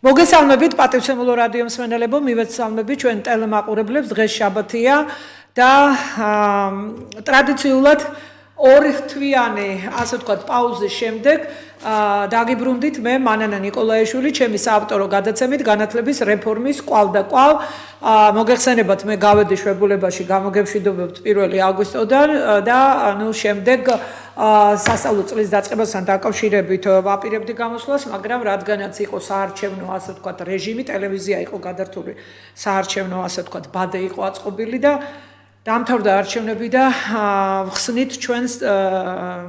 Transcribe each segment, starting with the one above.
მოგესალმებით პატივცემულო რადიო მსმენელებო, მივესალმებით ჩვენ ტელემაყურებლებს. დღეს შაბათია და ტრადიციულად ორი თვიანი, ასე ვთქვათ, პაუზის შემდეგ დაგიბრუნდით მე მანანა ნიკოლაიშვილი, ჩემი საავტორო გადაცემით განათლების რეფორმის კვალ და კვალ. მოგეხსენებათ, მე გავედი შვებულებაში, გამოგემშვიდობებთ 1 აგვისტოდან და შემდეგ სასწავლო წლის დაწყებასთან დაკავშირებით ვაპირებდი გამოსვლას, მაგრამ რადგანაც იყო საარჩევნო, ასე ვთქვათ, რეჟიმი, ტელევიზია იყო გადართული საარჩევნო, ასე ვთქვათ, ბადე იყო აწყობილი და დამთავრდა არჩევნები და ვხსნით ჩვენს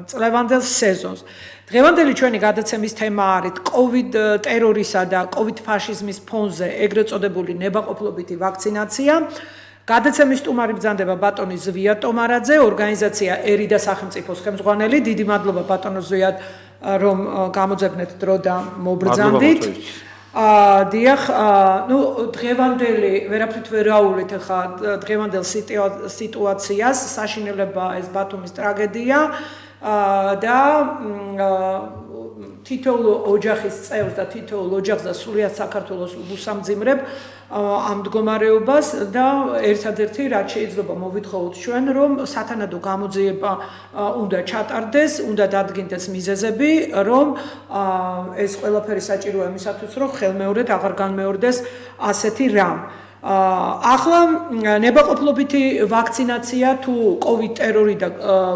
წლევანდელ სეზონს. დღევანდელი ჩვენი გადაცემის თემა არის COVID ტერორისა და COVID ფაშიზმის ფონზე ეგრეთ წოდებული ნებაყოფლობითი ვაქცინაცია. გადაცემის სტუმარი ბრძანდება ბატონი ზვია ტომარაძე, ორგანიზაცია ერი და სახელმწიფოს ხელმძღვანელი. დიდი მადლობა ბატონო ზვიად, რომ გამოძებნეთ დრო და მობრძანდით. დიახ, დღევანდელი ვერაფრით ვერ აუვლით ახლა დღევანდელ სიტუაციას, საშინელება ეს ბათუმის ტრაგედია და თითოეულ ოჯახის წევრს და თითოეულ ოჯახს და სრულიად საქართველოს უსამძიმრებ ამ მდგომარეობას და ერთადერთი რაც შეიძლება მოვითხოვოთ ჩვენ, რომ სათანადო გამოძიება უნდა ჩატარდეს, უნდა დადგინდეს მიზეზები, რომ ეს ყველაფერი საჭიროა იმისათვის, რომ ხელმეორედ აღარ განმეორდეს ასეთი რამ. ახლა ნებაყოფლობითი ვაქცინაცია თუ COVID ტერორი და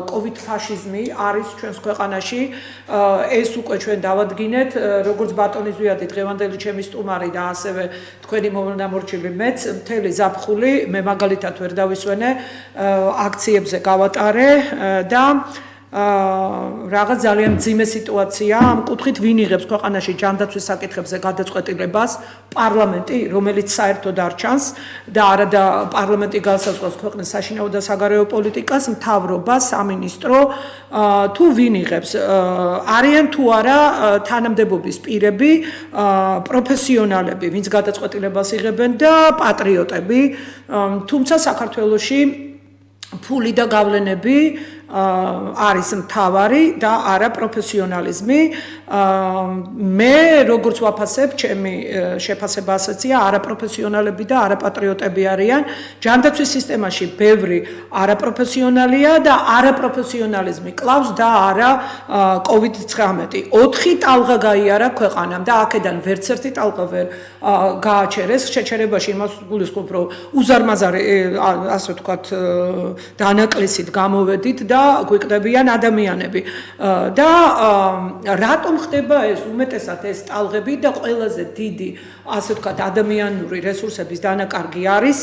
COVID ფაშიზმი არის ჩვენს ქვეყანაში, ეს უკვე ჩვენ დავადგინეთ, როგორც ბატონი ზვიადი დღევანდელი ჩემი სტუმარი და ასევე თქვენი მომნამორჩილი მეც მთელი ზაფხული მე მაგალითად ვერ დავისვენე აქციებზე გავატარე და რაღაც ძალიან მძიმე სიტუაცია. ამ კუთხით ვინ იღებს ქვეყანაში ჯანდაცვის საკითხებზე გადაწყვეტილებას? პარლამენტი, რომელიც საერთოდ არ ჩანს და არა და პარლამენტი განსაზღვრავს ქვეყნის საშინაო და საგარეო პოლიტიკას, მთავრობა, სამინისტრო, თუ ვინ იღებს? არიან თუ არა თანამდებობის პირები, პროფესიონალები, ვინც გადაწყვეტილებას იღებენ და პატრიოტები, თუმცა საქართველოში ფული და გავლენები არის მთავარი და არა პროფესიონალიზმი. მე როგორც ვაფასებ, ჩემი შეფასება ასეცია, არაპროფესიონალები და არაპატრიოტები არიან. ჯანდაცვის სისტემაში ბევრი არაპროფესიონალია და არაპროფესიონალიზმი კლავს და არა COVID-19. 4 ტალღა გაიარა ქვეყანამ და აქედან ვერც ერთი ტალღა ვერ გააჩერეს. შეჩერებაში იმას გულისხმობ, რომ უზარმაზარი, ასე ვთქვათ, დანაკლისით გამოვედით და გვიკვდებიან ადამიანები და რატომ ხდება ეს უმეტესად ეს ტალღები და ყველაზე დიდი ასე ვთქვათ ადამიანური რესურსების დანაკარგი არის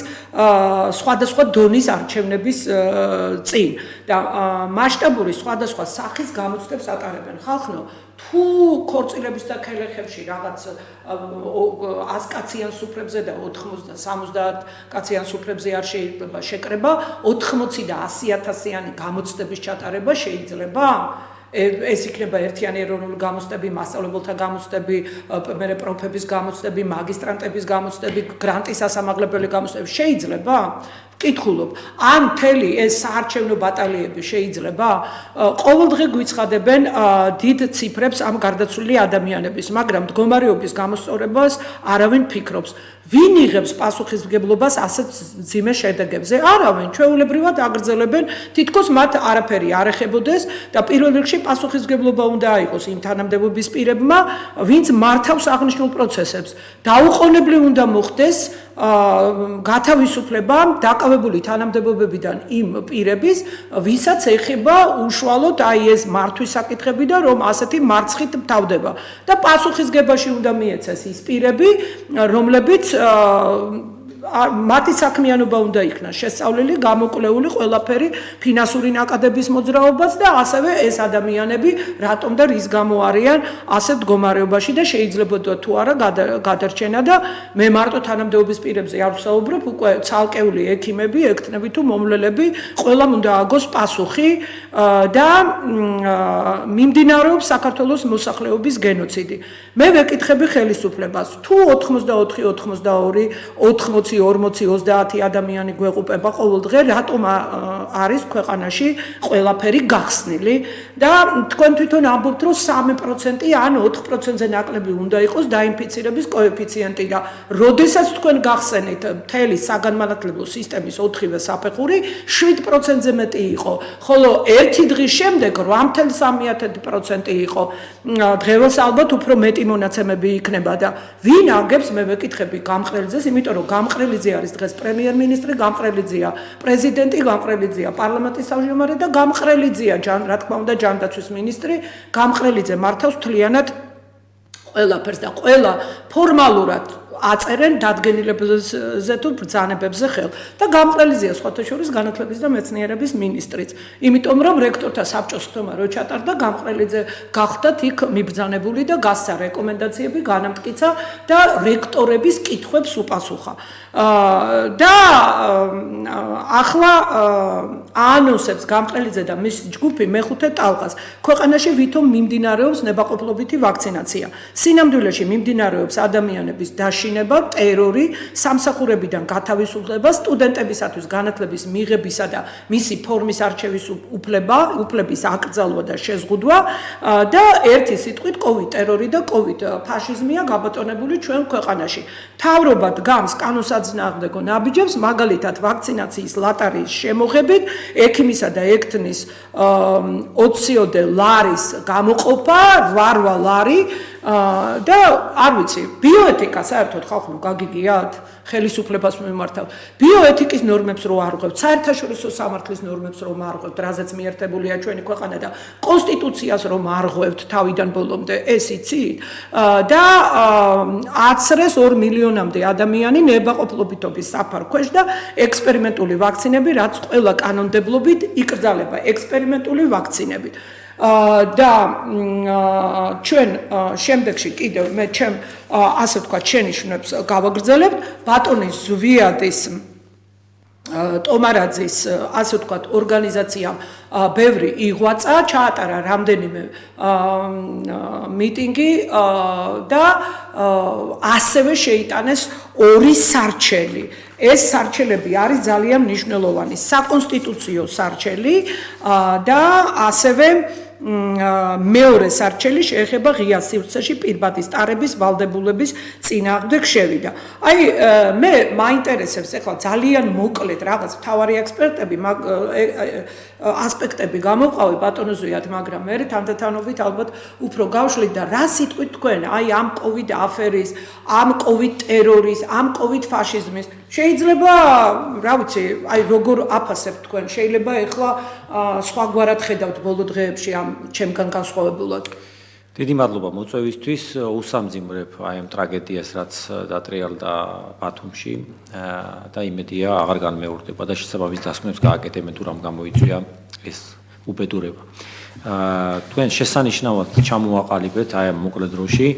სხვადასხვა დონის არჩევნების წინ და მასშტაბური სხვადასხვა სახის გამოცდებს ატარებენ. ხალხო თუ ქორწილების და ქელეხებში რაღაც 100 კაციან სუფრებზე და 80 70 კაციან სუფრებზე არ შეიძლება შეკრება, 80 და 100,000-იანი გამოცდების ჩატარება შეიძლება? ეს იქნება ერთიანი ეროვნული გამოცდები, მასწავლებელთა გამოცდები, მერე პროფების გამოცდები, მაგისტრანტების გამოცდები, გრანტის ასამაღლებელი გამოცდები შეიძლება? ვკითხულობ, ამ მთელი ეს საარჩევნო ბატალიები შეიძლება? ყოველდღე გვიცხადებენ დიდ ციფრებს ამ გარდაცვლილი ადამიანების, მაგრამ მდგომარეობის გამოსწორებას არავინ ფიქრობს. ვინ იღებს პასუხისმგებლობას ასეთ მძიმე შედეგებზე? არავინ. ჩვეულებრივად აგრძელებენ, თითქოს მათ არაფერი არ ეხებოდეს და პირველ რიგში პასუხისმგებლობა უნდა აიღოს იმ თანამდებობის პირებმა, ვინც მართავს აღნიშნულ პროცესებს. დაუყოვნებლი უნდა მოხდეს გათავისუფლება დაკავებული თანამდებობებიდან იმ პირების, ვისაც ეხება უშუალოდ აი ეს მართვის საკითხები და რომ ასეთი მარცხით მთავრდება და პასუხისგებაში უნდა მიეცეს ის პირები, რომლებიც მათი საქმიანობა უნდა იქნას შესწავლილი, გამოკვლეული ყველაფერი, ფინანსური ნაკადების მოძრაობაც და ასევე ეს ადამიანები რატომ და რის გამო არიან ასეთ მდგომარეობაში და შეიძლება თუ არა გადარჩენა და მე მარტო თანამდებობის პირებზე არ ვსაუბრობ, უკვე ცალკეული ექიმები, ექთნები თუ მომვლელები, ყველამ უნდა ააგოს პასუხი და მიმდინარეობს საქართველოს მოსახლეობის გენოციდი. მე ვეკითხები ხელისუფლებას, თუ 84, 82, 80 40-30 ადამიანი გვეყუპება ყოველდღე, რატომ არის ქვეყანაში ყველაფერი გახსნილი და თქვენ თვითონ ამბობთ, რომ 3% ან 4%-ზე ნაკლები უნდა იყოს დაინფიცირების კოეფიციენტი და როდესაც თქვენ გახსენით მთელი საგანმანათლებლო სისტემის 4-ვე საფეხური 7%-ზე მეტი იყო, ხოლო ერთი დღის შემდეგ 8.3% იყო. დღევას ალბათ უფრო მეტი მონაცემები იქნება და ვინ აგებს მე ვეკითხები გამყრელიძეს, იმიტომ რომ გამყრელიძე არის დღეს პრემიერ-მინისტრი, გამყრელიძეა პრეზიდენტი, გამყრელიძეა პარლამენტის თავმჯდომარე და გამყრელიძეა რა თქმა უნდა ჯანდაცვის მინისტრი, გამყრელიძე მართავს მთლიანად ყველაფერს და ყველა ფორმალურად აწერენ დადგენილებებზე თუ ბრძანებებზე ხელ და გამყრელიძეა სხვათა შორის განათლების და მეცნიერების მინისტრიც. იმიტომ რომ რექტორთა საბჭოს ხდომა რო ჩატარდა, გამყრელიძე გახდათ იქ მიბრძანებული და გასცა რეკომენდაციები, განამტკიცა და რექტორების კითხვებს უპასუხა. და ახლა აანონსებს გამყრელიძე და მის ჯგუფი მეხუთე ტალღას. ქვეყანაში ვითომ მიმდინარეობს ნებაყოფლობითი ვაქცინაცია. სინამდვილეში მიმდინარეობს ადამიანების დაშინება, ტერორი, სამსახურებიდან გათავისუფლება, სტუდენტებისათვის განათლების მიღებისა და მისი ფორმის არჩევის უფლების აკრძალვა და შეზღუდვა და ერთი სიტყვით კოვიდ ტერორი და კოვიდ ფაშიზმია გაბატონებული ჩვენ ქვეყანაში. მთავრობა დგამს კანონსაძნააღმდეგო ნაბიჯებს, მაგალითად ვაქცინაციის ლატარიის შემოღებით, ექიმისა და ექთნის 20-ოდე ლარის გამოყოფა, 8 ლარი და არ ვიცი, ბიოეთიკა საერთოდ ხალხო გაგიგიათ ხელისუფლებას მიმართავ. ბიოეთიკის ნორმებს რო არღვევთ, საერთაშორისო სამართლის ნორმებს რომ არღვევთ, რაზეც მიერთებულია ჩვენი ქვეყანა და კონსტიტუციას რომ არღვევთ თავიდან ბოლომდე, ეს იცით? და აცრეს 2 მილიონამდე ადამიანი ნებაყოფლობითობის საფარქვეშ და ექსპერიმენტული ვაქცინები, რაც ყველა კანონმდებლობით იკრძალება, ექსპერიმენტული ვაქცინები. და ჩვენ შემდეგში კიდევ მე ჩემ ასე ვთქვათ შენიშვნებს გავაგრძელებთ ბატონის ზვიადის ტომარაძის ასე ვთქვათ ორგანიზაციამ ბევრი იღვაწა, ჩაატარა რამდენიმე მიტინგი და ასევე შეიტანეს 2 სარჩელი. ეს სარჩელები არის ძალიან მნიშვნელოვანი საკონსტიტუციო სარჩელი და ასევე მეორე სარჩელი შეეხება ღია სივრცეში პირბადის ტარების ვალდებულების წინააღმდეგ შევიდა. აი მე მაინტერესებს ახლა ძალიან მოკლედ რაღაც მთავარი ექსპერტები ასპექტები გამოვყავი ბატონო ზვიად, მაგრამ მე თანდათანობით ალბათ უფრო გავშლით და რა სიტყვით თქვენ აი ამ კოვიდ აფერის, ამ კოვიდ ტერორის, ამ კოვიდ ფაშიზმის შეიძლება რა ვიცი, აი როგორ აფასებთ თქვენ, შეიძლება ახლა სხვაგვარად ხედავთ ბოლო დღეებში ამ ჩემგან განსხვავებულად. დიდი მადლობა მოწვევისთვის, უსამძიმრებ აი ამ ტრაგედიას, რაც დატრიალდა ბათუმში და იმედია აღარ განმეორდება და შესაბამის დასკვნებს გააკეთებენ თუ რამ გამოიწვია ეს უბედურება. თქვენ შესანიშნავად ჩამოაყალიბეთ აი ამ მოკლე დროში,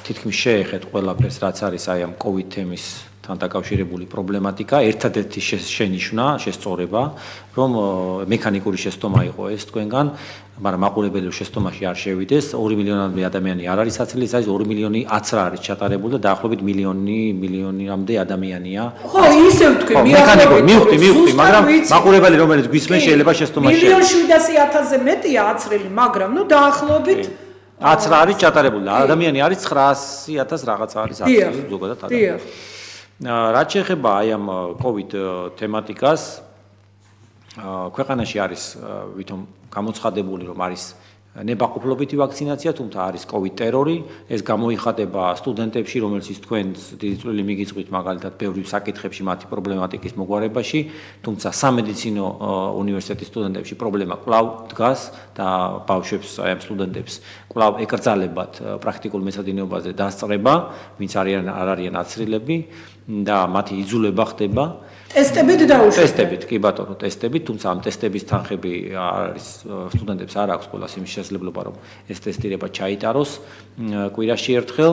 თითქმის შეეხეთ ყველაფერს, რაც არის აი ამ კოვიდ თემის თან დაკავშირებული პრობლემატიკა, ერთადერთი შენიშვნა, შესწორება, რომ მექანიკური შეცდომა იყო ეს თქვენგან, მაგრამ მაყურებელი შეცდომაში არ შევიდეს, 2 მილიონამდე ადამიანი არ არის აცრილი, ეს არის 2 მილიონი აცრა არის ჩატარებული და დაახლოებით მილიონამდე ადამიანია. ხო, ისევ თქვენ, მივხვდი, მაგრამ მაყურებელი რომელიც გვისმენ შეიძლება შეცდომაში 1.700.000-ზე მეტია აცრილი, მაგრამ ნუ დაახლოებით აცრა არის ჩატარებული. ადამიანი არის 900.000 რაღაც არის აცრილი ზოგადად ადამიანი. რაც შეეხება აი ამ კოვიდ თემატიკას, ქვეყანაში არის ვითომ გამოცხადებული, რომ არის ნებაყოფლობითი ვაქცინაცია, თუმცა არის კოვიდ ტერორი, ეს გამოიხატება სტუდენტებში, რომელსაც თქვენს დიდი წვლილი მიგიწვით მაგალითად ბევრი საკითხებში მათი პრობლემატიკის მოგვარებაში, თუმცა სამედიცინო უნივერსიტეტის სტუდენტებში პრობლემა კვლავ დგას და ბავშვებს, აი ამ სტუდენტებს კვლავ ეკრძალებათ პრაქტიკულ მეცადინეობაზე დასწრება, ვინც არ არიან აცრილები და მათი იძულება ხდება ტესტებით დაუშვათ. ტესტებით, კი ბატონო, ტესტებით, თუმცა ამ ტესტების თანხები არის სტუდენტებს არ აქვს ყველას იმის შესაძლებლობა, რომ ეს ტესტირება ჩაიტაროს კვირაში ერთხელ,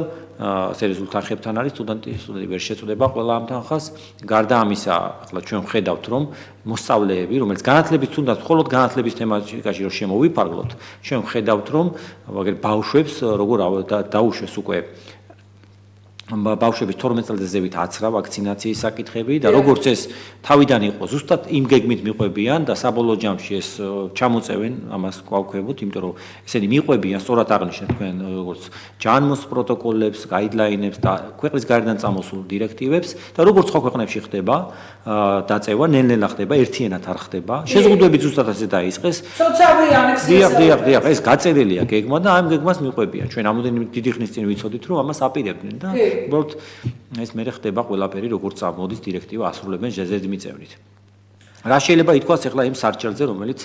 სერიოზულ თანხებთან არის სტუდენტი ვერ შეწუდება ყველა ამ თანხას. გარდა ამისა, ახლა ჩვენ ვხედავთ, რომ მოსწავლეები, რომელიც განათლების თუნდაც მხოლოდ განათლების თემატიკაში რომ შემოვიფარგლოთ, ჩვენ ვხედავთ, რომ ბავშვებს როგორ დაუშვეს უკვე ბავშვების 12 წელზე ზევით აცრა ვაქცინაციის საკითხები და როგორც ეს თავიდან იყო ზუსტად იმ გეგმით მიყვებიან და საბოლოო ჯამში ეს ჩამოწევენ ამას გვავქვებოთ, იმიტომ რომ ესენი მიყვებიან სწორად აღნიშნეთ თქვენ როგორც ჯანმოს პროტოკოლებს, გაიდლაინებს და ქვეყნის გარედან წამოსულ დირექტივებს და როგორც სხვა ქვეყნებში ხდება დაწევა, ნელ-ნელა ხდება, ერთიანად არ ხდება. შეზღუდვები ზუსტად ასე დაიწყეს. სოციალური ანექსია. დიახ, ეს გაწერილია გეგმა და ამ გეგმას მიყვებიან. ჩვენ რამოდენიმე დიდი ხნის წინ ვიცოდით, რომ ამას აპირებდნენ და უბრალოდ ეს მე ხდება ყველაფერი როგორც წამოდის დირექტივა ასრულებენ ჟეზედმიწევნით. რა შეიძლება ითქვას ახლა იმ სარჩელზე, რომელიც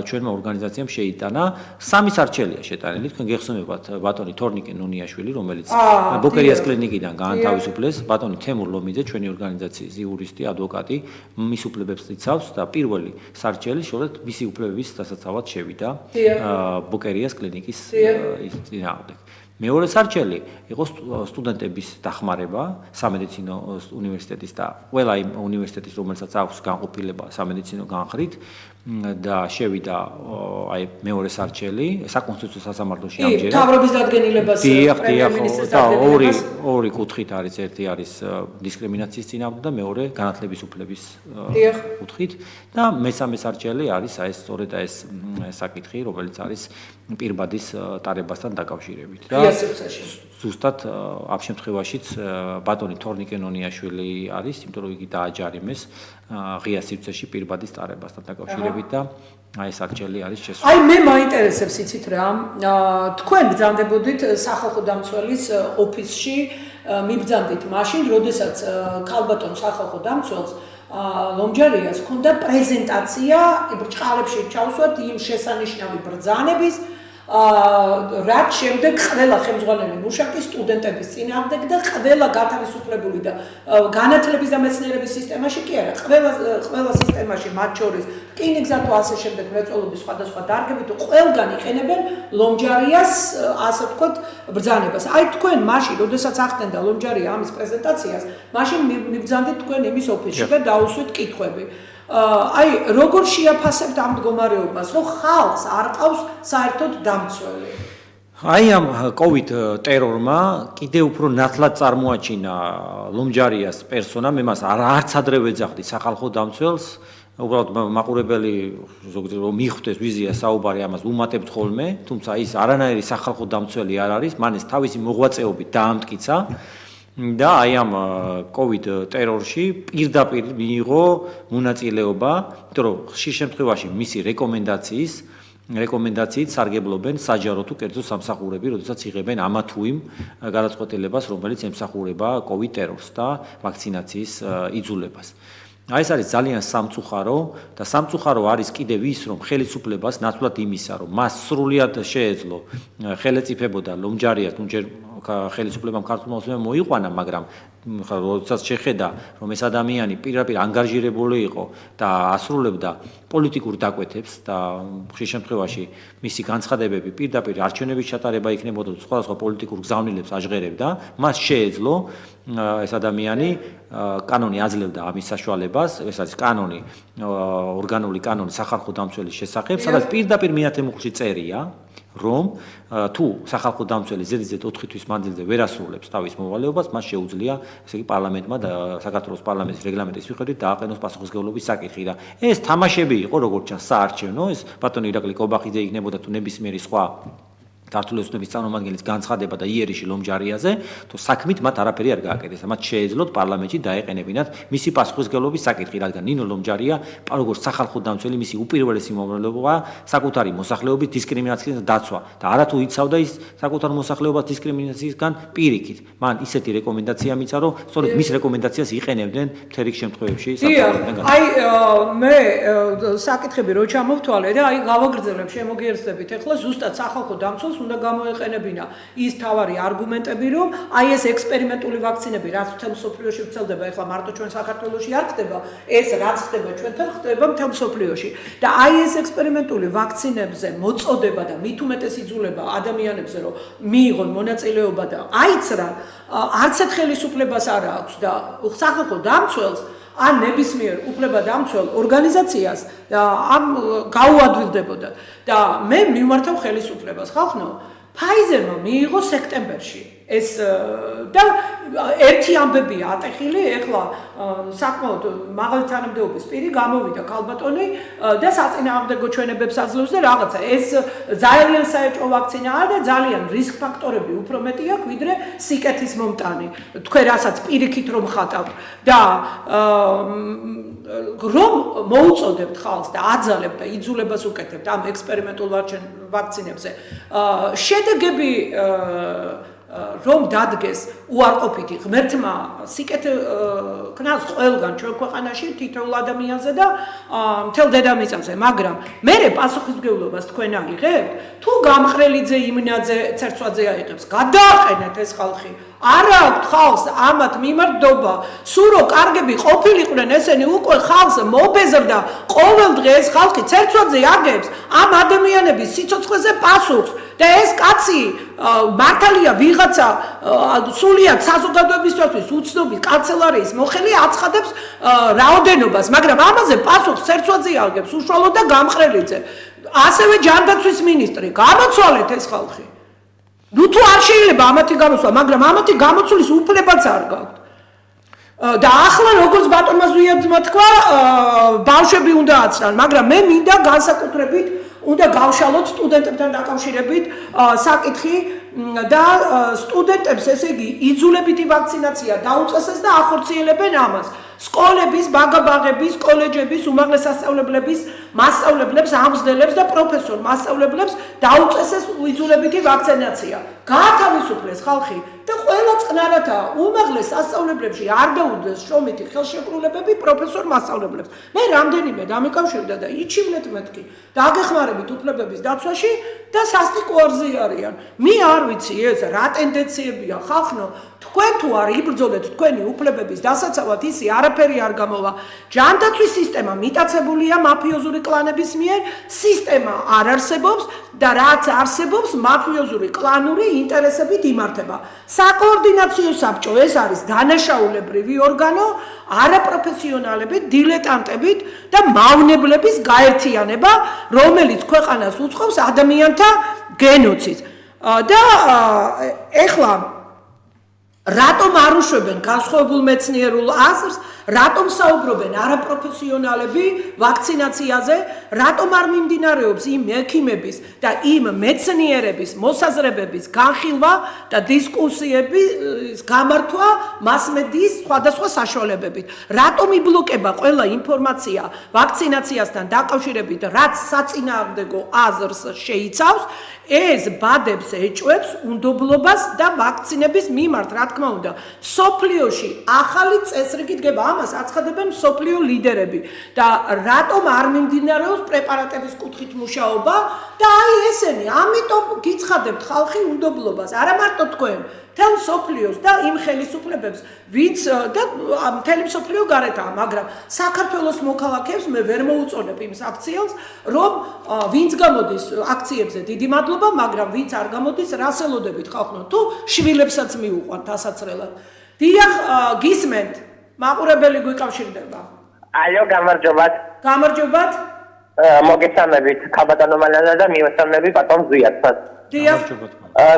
ჩვენმა ორგანიზაციამ შეიტანა, სამი სარჩელია შეტანილი, თქვენ გეხსოვებათ ბატონი თორნიკე ნუნიაშვილი, რომელიც ბოკერიას კლინიკიდან გაანთავისუფლეს, ბატონი თემურ ლომიძე, ჩვენი ორგანიზაციის იურისტი, ადვოკატი, მის უფლებებს იცავს და პირველი სარჩელი შორედ მისი უფლებების დასაცავად შევიდა ბოკერიას კლინიკის წინააღმდეგ. მეორე სარჩელი იყო სტუდენტების დახმარება სამედიცინო უნივერსიტეტის და ყველა იმ უნივერსიტეტის, რომელსაც აქვს განყოფილება სამედიცინო განხრით და შევიდა აი მეორე სარჩელი საკონსტიტუციო სასამართლოში ამჯერად. თავრობის დადგენილებას პრემიერ-მინისტრის დადგენილებას ორი კუთხით არის, ერთი არის დისკრიმინაციის წინააღმდეგ და მეორე განათლების უფლების კუთხით და მესამე სარჩელი არის აი სწორედ ეს საკითხი, რომელიც არის პირბადის ტარებასთან დაკავშირებით. და ზუსტად ამ შემთხვევაშიც ბატონი თორნიკე ნუნიაშვილი არის, იმიტომ რომ იგი დააჯარიმეს ღია სივრცეში პირბადის ტარებასთან დაკავშირებით და აი სარჩელი არის შესული. აი მე მაინტერესებს იცით რა, თქვენ ბრძანდებოდით სახალხო დამცველის ოფისში, მიბრძანდით მაშინ, როდესაც ქალბატონ სახალხო დამცველს ლომჯარიას ჰქონდა პრეზენტაცია, ბრჭყალებში ჩავსვათ იმ შესანიშნავი ბრძანების რაც შემდეგ ყველა ხელმძღვანელი მუშაკი სტუდენტების წინააღმდეგ და ყველა გათავისუფლებული და განათლების და მეცნიერების სისტემაში კი არა, ყველა სისტემაში მათ შორის რკინიგზა თუ ასე შემდეგ მრეწველობის სხვადასხვა დარგები თუ ყველგან იყენებენ ლომჯარიას ასე ვთქვათ ბრძანებას. აი თქვენ მაშინ, როდესაც ახდენდა ლომჯარია ამის პრეზენტაციას, მაშინ მიბრძანდით თქვენ იმის ოფისში და დაუსვით კითხვები. აი როგორ შეაფასებთ ამ მდგომარეობას, რომ ხალხს არ ყავს საერთოდ დამცველი? აი ამ COVID ტერორმა კიდევ უფრო ნათლად წარმოაჩინა ლომჯარიას პერსონა, მე მას არც ადრე ვეძახდი სახალხო დამცველს, უბრალოდ მაყურებელი ზოგადად რომ მიხვდეს ვიზია საუბარი ამას უმატებთ ხოლმე, თუმცა ის არანაირი სახალხო დამცველი არ არის, მან ეს თავისი მოღვაწეობით დაამტკიცა. და აი ამ COVID ტერორში პირდაპირ მიიღო მონაწილეობა, იმიტომ რომ ხშირ შემთხვევაში მისი რეკომენდაციით სარგებლობენ საჯარო თუ კერძო სამსახურები, როდესაც იღებენ ამა თუ იმ გადაწყვეტილებას, რომელიც ემსახურება COVID ტერორს და ვაქცინაციის იძულებას. აი ეს არის ძალიან სამწუხარო და სამწუხარო არის კიდევ ის, რომ ხელისუფლებას ნაცვლად იმისა, რომ მას სრულად შეეძლო ხელეწიფებოდა ლომჯარიას, თუმჯერ ხელისუფლებამ ქართულმა ოცნებამ მოიყვანა, მაგრამ როდესაც შეხედა, რომ ეს ადამიანი პირდაპირ ანგარჟირებული იყო და ასრულებდა პოლიტიკურ დაკვეთებს და ხშირ შემთხვევაში მისი განცხადებები პირდაპირ არჩევნების ჩატარება იქნებოდა და სხვადასხვა პოლიტიკურ გზავნილებს აჟღერებდა, მას შეეძლო ეს ადამიანი კანონი აძლევდა ამის საშუალებას, ეს არის კანონი, ორგანული კანონი სახალხო დამცველის შესახებ, სადაც პირდაპირ მეათემუხლში წერია, რომ თუ სახალხო დამცველი ზედიზედ 4 თვის მანძილზე ვერ ასრულებს თავის მოვალეობას, მას შეუძლია, ესე იგი პარლამენტმა და საქართველოს პარლამენტის რეგლამენტის მიხედვით დააყენოს პასუხისმგებლობის საკითხი და ეს თამაშები იყო, როგორც ჩანს, საარჩევნო, ეს ბატონი ირაკლი კობახიძე იქნებოდა თუ ნებისმიერი სხვა ქართული ოცნების წარმომადგენლის განცხადება და იერიში ლომჯარიაზე, თუ საქმით მათ არაფერი არ გააკეთეს. მათ შეეძლოთ პარლამენტში დაეყენებინათ მისი პასუხისმგებლობის საკითხი, რადგან ნინო ლომჯარია, როგორც სახალხო დამცველი, მისი უპირველესი მოვალეობა საკუთარი მოსახლეობის დისკრიმინაციისგან დაცვა და არათუ იცავდა ის საკუთარ მოსახლეობას დისკრიმინაციისგან პირიქით. მან ისეთი რეკომენდაცია მიცა, რომ სწორედ მის რეკომენდაციას იყენებდნენ მთელი შემთხვევებში საფრთხებიდან. აი მე საკითხები რო ჩამოვთვალე და აი გავაგრძელებ შემოგიერთებით ახლა ზუსტად სახალხო დამცველს უნდა გამოეყენებინა ის თავარი არგუმენტები, რომ აი ეს ექსპერიმენტული ვაქცინები, რაც მთელ მსოფლიოში ვრცელდება, ეხლა მარტო ჩვენ საქართველოში არ ხდება, ეს რაც ხდება ჩვენთან, ხდება მთელ მსოფლიოში. და აი ეს ექსპერიმენტული ვაქცინებზე მოწოდება და მით უმეტეს იძულება ადამიანებზე, რომ მიიღონ მონაწილეობა და აიცრან, არც ერთ ხელისუფლებას არ აქვს და სახალხო დამცველს ან ნებისმიერ უფლება დამცველ ორგანიზაციას ამ გაუადვილდებოდა და მე მიმართავ ხელისუფლებას ხალხო ფაიზერმა მიიღო სექტემბერში ეს და ერთი ამბებია ატეხილი ეხლა საკმაოდ მაღალი თანამდებობის პირი გამოვიდა ქალბატონი და საწინააღმდეგო ჩვენებებს აძლევს და რაღაცა ეს ძალიან საეჭვო ვაქცინაა და ძალიან რისკ ფაქტორები უფრო მეტი აქვს ვიდრე სიკეთის მომტანი თქვენ რასაც პირიქით რომ ხატავთ და რომ მოუწოდებთ ხალხს და აძალებთ და იძულებას უკეთებთ ამ ექსპერიმენტულ ვაქცინებზე შედეგები რომ დადგეს უარყოფითი ღმერთმა სიკეთე ქნას ყველგან ჩვენ ქვეყანაში თითოეულ ადამიანზე და მთელ დედამიწაზე მაგრამ მე პასუხისმგებლობას თქვენ აიღებთ თუ გამყრელიძე იმნაძე ცერცვაძე აიღებს გადააყენეთ ეს ხალხი არა აქვს ხალხს ამათ მიმართობა სულ რო კარგები ყოფილიყვნენ ესენი უკვე ხალხს მობეზრდა ყოველდღე ეს ხალხი ცერცვაძე აგებს ამ ადამიანების სიცოცხლეზე პასუხს და ეს კაცი მართალია ვიღაცა სულიად საზოგადოებისთვის უცნობი კანცელარიის მოხელი აცხადებს რაოდენობას მაგრამ ამაზე პასუხს ცერცვაძე აგებს უშუალოდ და გამყრელიძე ასევე ჯანდაცვის მინისტრი გამოცვალეთ ეს ხალხი ნუ თუ არ შეიძლება ამათი გამოსვლა მაგრამ ამათი გამოცვლის უფლებაც არ გაქვთ და ახლა როგორც ბატონმა ზვიადმა თქვა ბავშვები უნდა აცრან მაგრამ მე მინდა განსაკუთრებით უნდა გავშალოთ სტუდენტებთან დაკავშირებით საკითხი და სტუდენტებს ესე იგი იძულებითი ვაქცინაცია დაუწესეს და ახორციელებენ ამას სკოლების, ბაგაბაღების, კოლეჯების, უმაღლეს სასწავლებლების მასწავლებლებს, ამზდელებს და პროფესორ მასწავლებლებს დაუწესეს იძულებითი ვაქცინაცია. გაათავისუფლეს ხალხი და ყველა წყნარათა უმაღლეს სასწავლებლებში არ დაუდგეს შრომითი ხელშეკრულებები პროფესორ მასწავლებლებს. მე რამდენიმე დამიკავშირდა და იჩივლეთ მეთქი. დაგეხმარებით უფლებების დაცვაში და სასტიკოარზე არიან. მე არ ვიცი ეს რა ტენდენციებია ხალხნო თქვენ თუ არ იბრძოლეთ თქვენი უფლებების დასაცავად ისი არაფერი არ გამოვა. ჯანდაცვის სისტემა მიტაცებულია მაფიოზური კლანების მიერ, სისტემა არ არსებობს და რაც არსებობს მაფიოზური კლანური ინტერესებით იმართება. საკოორდინაციო საბჭო ეს არის დანაშაულებრივი ორგანო, არაპროფესიონალებით, დილეტანტებით და მავნებლების გაერთიანება, რომელიც ქვეყანას უწყობს ადამიანთა გენოციდს. და ეხლა რატომ არ უშვებენ განსხვავებულ მეცნიერულ აზრს, რატომ საუბრობენ არაპროფესიონალები ვაქცინაციაზე, რატომ არ მიმდინარეობს იმ ექიმების და იმ მეცნიერების მოსაზრებების განხილვა და დისკუსიების გამართვა მასმედიის სხვადასხვა საშუალებებით. რატომ იბლოკება ყველა ინფორმაცია ვაქცინაციასთან დაკავშირებით, რაც საწინააღმდეგო აზრს შეიცავს, ეს ბადებს ეჭვებს უნდობლობას და ვაქცინების მიმართ, რა თქმა უნდა, სოფლიოში ახალი წესრიგი დგება, ამას აცხადებენ სოფლიო ლიდერები და რატომ არ მიმდინარეობს პრეპარატების კუთხით მუშაობა და აი ესენი, ამიტომ გიცხადებთ ხალხი უნდობლობას, არა მარტო თქვენ, მთელ სოფლიოს და იმ ხელისუფლებებს, ვინც და მთელი სოფლიო გარეთაა, მაგრამ საქართველოს მოქალაქეებს მე ვერ მოუწონებ იმ აქციელს, რომ ვინც გამოდის აქციებზე, დიდი მადლობა, მაგრამ ვინც არ გამოდის, რას ელოდებით ხალხო, თუ შვილებსაც მიუყვანთ ასაცრელად. დიახ, გისმენთ, მაყურებელი გვიკავშირდება. ალო, გამარჯობათ. გამარჯობათ. მოგესალმებით, ქალბატონო მალანა და მივესალმები ბატონ ზვიადსაც. დიახ.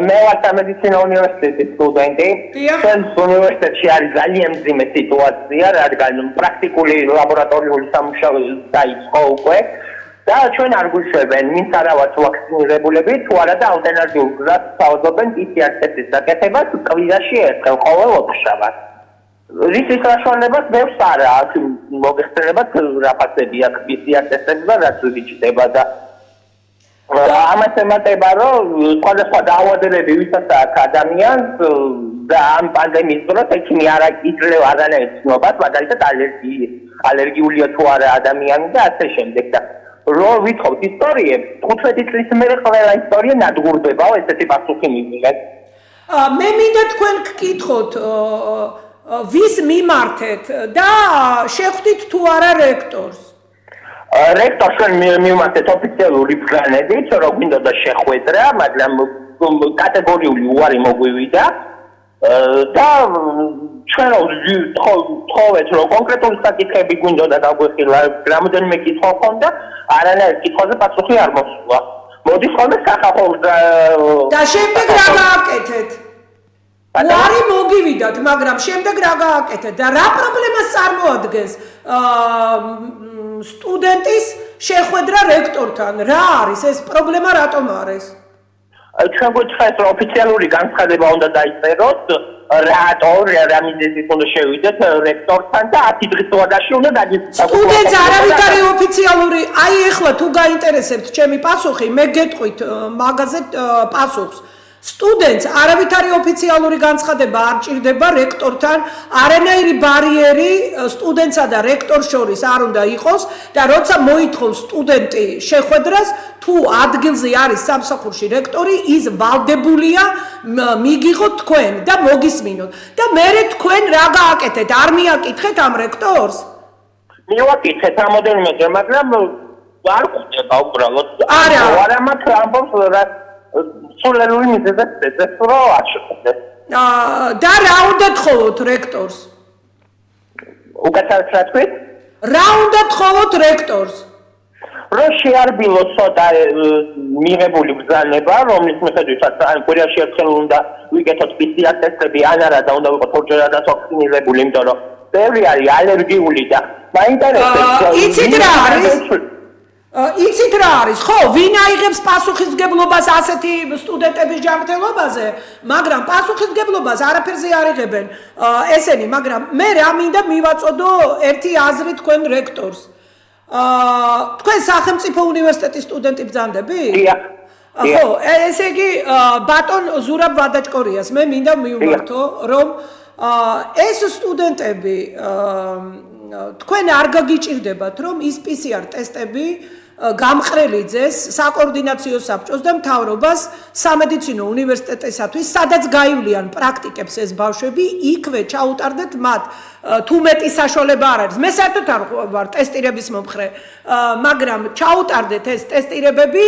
მე ვარ სამედიცინო უნივერსიტეტის სტუდენტი. ჩვენ უნივერსიტეტში არის ძალიან მძიმე სიტუაცია, რადგან პრაქტიკული ლაბორატორიული სამუშაო დაიწყო უკვე და ჩვენ არ გვიშვებენ, ვინც არა ვართ ვაქცინირებულები, თუ არა და ალტერნატიულ გზას საუბრობენ PCR ტესტის გაკეთებას კვირაში ერთხელ ყოველ ოთხშაბათს. რითის საშუალებას ბევრს არა აქვს მოგეხსენებათ რაფასები აქვს PCR ტესტები და რაც ვიჩნდება და ამას ემატება რომ სხვადასხვა დაავადებები ვისაც აქვს ადამიანს და ამ პანდემიის დროს ექიმი არ იძლევა არანაირ ცნობას, მაგალითად ალერგიულია თუ არა ადამიანი და ასე შემდეგ და რომ ვითხოვთ ისტორიებს 15 წლის მერე ყველა ისტორია ნადგურდებაო ესეთი პასუხი მივიღეთ. მე მინდა თქვენ გკითხოთ ვის მიმართეთ და შეხვდით თუ არა რექტორს? რექტორს მივმართეთ ოფიციალური ბრძანებით, რომ გვინდოდა შეხვედრა, მაგრამ კატეგორიული უარი მოგვივიდა და ჩვენ თხოვეთ, რომ კონკრეტული საკითხები გვინდოდა დაგვეხილა, რამოდენიმე კითხვა ჰქონდა, არანაირ კითხვაზე პასუხი არ მოსულა. მოდის ხოლმე სახალხო და შემდეგ რა გააკეთეთ? უარი მოგივიდათ, მაგრამ შემდეგ რა გააკეთეთ და რა პრობლემას წარმოადგენს სტუდენტის შეხვედრა რექტორთან? რა არის ეს პრობლემა, რატომ არის? ჩვენ გვიცხადეთ, რომ ოფიციალური განცხადება უნდა დაიწეროს, რატო რა მიზეზით უნდა შევიდეთ რექტორთან და 10 დღის ვადაში უნდა დაგიწყოს. სტუდენტს არავით არის ოფიციალური, აი ეხლა თუ გაინტერესებთ ჩემი პასუხი, მე გეტყვით მაგაზე პასუხს. სტუდენტს არავით არის ოფიციალური განცხადება არ ჭირდება რექტორთან, არანაირი ბარიერი სტუდენტსა და რექტორს შორის არ უნდა იყოს და როცა მოითხოვს სტუდენტი შეხვედრას, თუ ადგილზე არის სამსახურში რექტორი, ის ვალდებულია მიგიღოთ თქვენ და მოგისმინოთ. და მერე თქვენ რა გააკეთეთ? არ მიაკითხეთ ამ რექტორს? მივაკითხეთ რამოდენიმეჯერ, მაგრამ არ ხვდება უბრალოდ. არა მათ ამბობს რა სულელური მიზეზად ეცეს რომ აშუქდეს. და რა უნდა თხოვოთ რექტორს? უკეთეს რა თქვით? რა უნდა თხოვოთ რექტორს? რომ შეარბილოს ცოტა მიღებული ბრძანება, რომლის მიხედვითაც ან კვირაში ერთხელ უნდა ვიკეთოთ PCR ტესტები, ან არა და უნდა ვიყოთ ორჯერადაც ვაქცინირებული, იმიტომ რომ ბევრი არის ალერგიული და მაინტერესებს. იცით რა არის? იცით რა არის? ხო, ვინ აიღებს პასუხისმგებლობას ასეთი სტუდენტების ჯანმრთელობაზე, მაგრამ პასუხისმგებლობას არაფერზე არ იღებენ ესენი, მაგრამ მე რა მინდა მივაწოდო ერთი აზრი თქვენ რექტორს. თქვენ სახელმწიფო უნივერსიტეტის სტუდენტი ბრძანდები? ხო, ესე იგი ბატონ ზურაბ ვადაჭკორიას მე მინდა მივმართო, რომ ეს სტუდენტები თქვენ არ გაგიჭირდებათ, რომ ის PCR ტესტები გამყრელიძეს საკოორდინაციო საბჭოს და მთავრობას სამედიცინო უნივერსიტეტისათვის, სადაც გაივლიან პრაქტიკებს ეს ბავშვები, იქვე ჩაუტარდეთ მათ. თუ მეტი საშუალება არ არის. მე საერთოდ არ ვარ ტესტირების მომხრე, მაგრამ ჩაუტარდეთ ეს ტესტირებები